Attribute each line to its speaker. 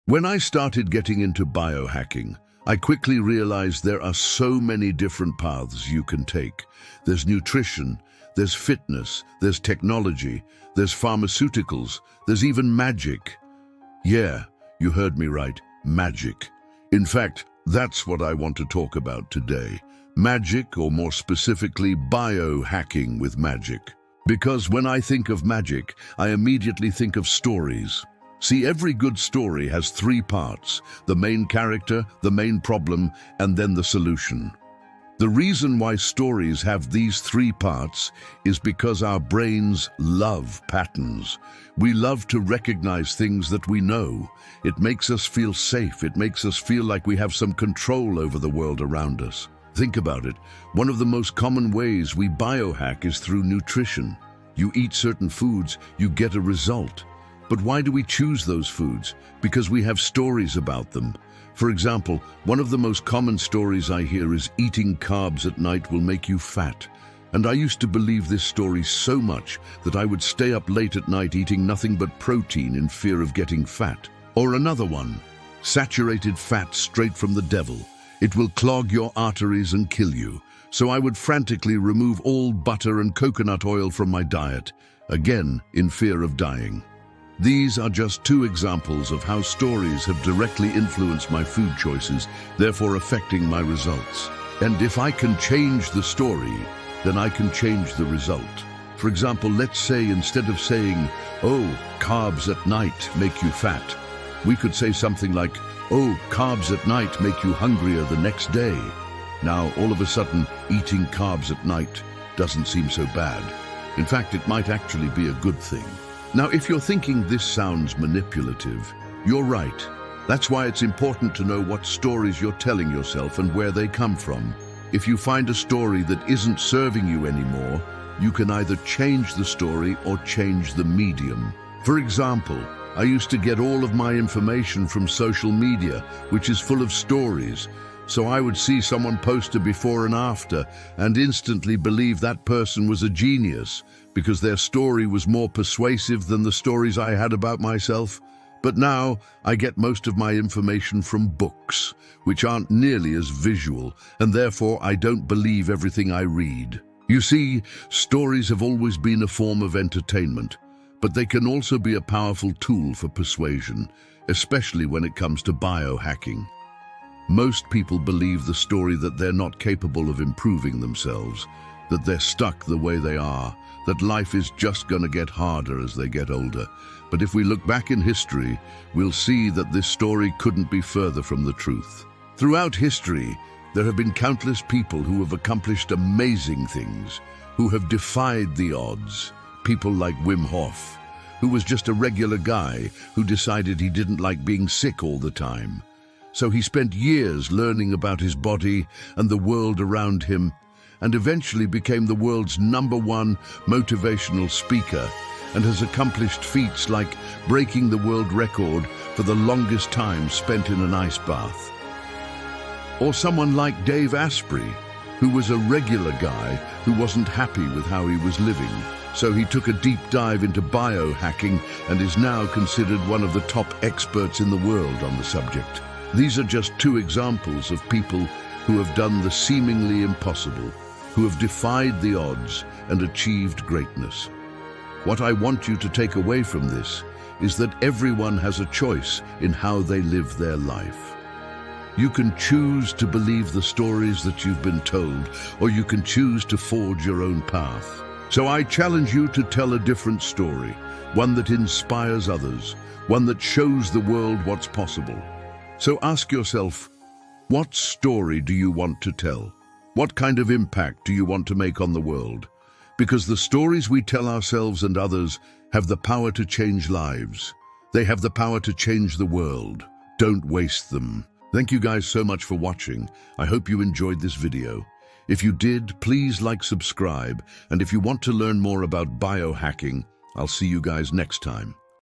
Speaker 1: When I started getting into biohacking, I quickly realized there are so many different paths you can take. There's nutrition, there's fitness, there's technology, there's pharmaceuticals, there's even magic. Yeah, you heard me right, magic. In fact, that's what I want to talk about today. Magic, or more specifically, biohacking with magic. Because when I think of magic, I immediately think of stories. See, every good story has three parts: the main character, the main problem, and then the solution. The reason why stories have these three parts is because our brains love patterns. We love to recognize things that we know. It makes us feel safe. It makes us feel like we have some control over the world around us. Think about it. One of the most common ways we biohack is through nutrition. You eat certain foods, you get a result. But why do we choose those foods? Because we have stories about them. For example, one of the most common stories I hear is eating carbs at night will make you fat. And I used to believe this story so much that I would stay up late at night eating nothing but protein in fear of getting fat. Or another one, saturated fat straight from the devil. It will clog your arteries and kill you. So I would frantically remove all butter and coconut oil from my diet, again in fear of dying. These are just two examples of how stories have directly influenced my food choices, therefore affecting my results. And if I can change the story, then I can change the result. For example, let's say instead of saying, "Oh, carbs at night make you fat," we could say something like, "Oh, carbs at night make you hungrier the next day." Now, all of a sudden, eating carbs at night doesn't seem so bad. In fact, it might actually be a good thing. Now, if you're thinking this sounds manipulative, you're right. That's why it's important to know what stories you're telling yourself and where they come from. If you find a story that isn't serving you anymore, you can either change the story or change the medium. For example, I used to get all of my information from social media, which is full of stories. So I would see someone post a before and after and instantly believe that person was a genius because their story was more persuasive than the stories I had about myself. But now I get most of my information from books, which aren't nearly as visual, and therefore I don't believe everything I read. You see, stories have always been a form of entertainment, but they can also be a powerful tool for persuasion, especially when it comes to biohacking. Most people believe the story that they're not capable of improving themselves, that they're stuck the way they are, that life is just going to get harder as they get older. But if we look back in history, we'll see that this story couldn't be further from the truth. Throughout history, there have been countless people who have accomplished amazing things, who have defied the odds. People like Wim Hof, who was just a regular guy who decided he didn't like being sick all the time. So he spent years learning about his body and the world around him, and eventually became the world's #1 motivational speaker, and has accomplished feats like breaking the world record for the longest time spent in an ice bath. Or someone like Dave Asprey, who was a regular guy who wasn't happy with how he was living. So he took a deep dive into biohacking and is now considered one of the top experts in the world on the subject. These are just two examples of people who have done the seemingly impossible, who have defied the odds and achieved greatness. What I want you to take away from this is that everyone has a choice in how they live their life. You can choose to believe the stories that you've been told, or you can choose to forge your own path. So I challenge you to tell a different story, one that inspires others, one that shows the world what's possible. So ask yourself, what story do you want to tell? What kind of impact do you want to make on the world? Because the stories we tell ourselves and others have the power to change lives. They have the power to change the world. Don't waste them. Thank you guys so much for watching. I hope you enjoyed this video. If you did, please like, subscribe, and if you want to learn more about biohacking, I'll see you guys next time.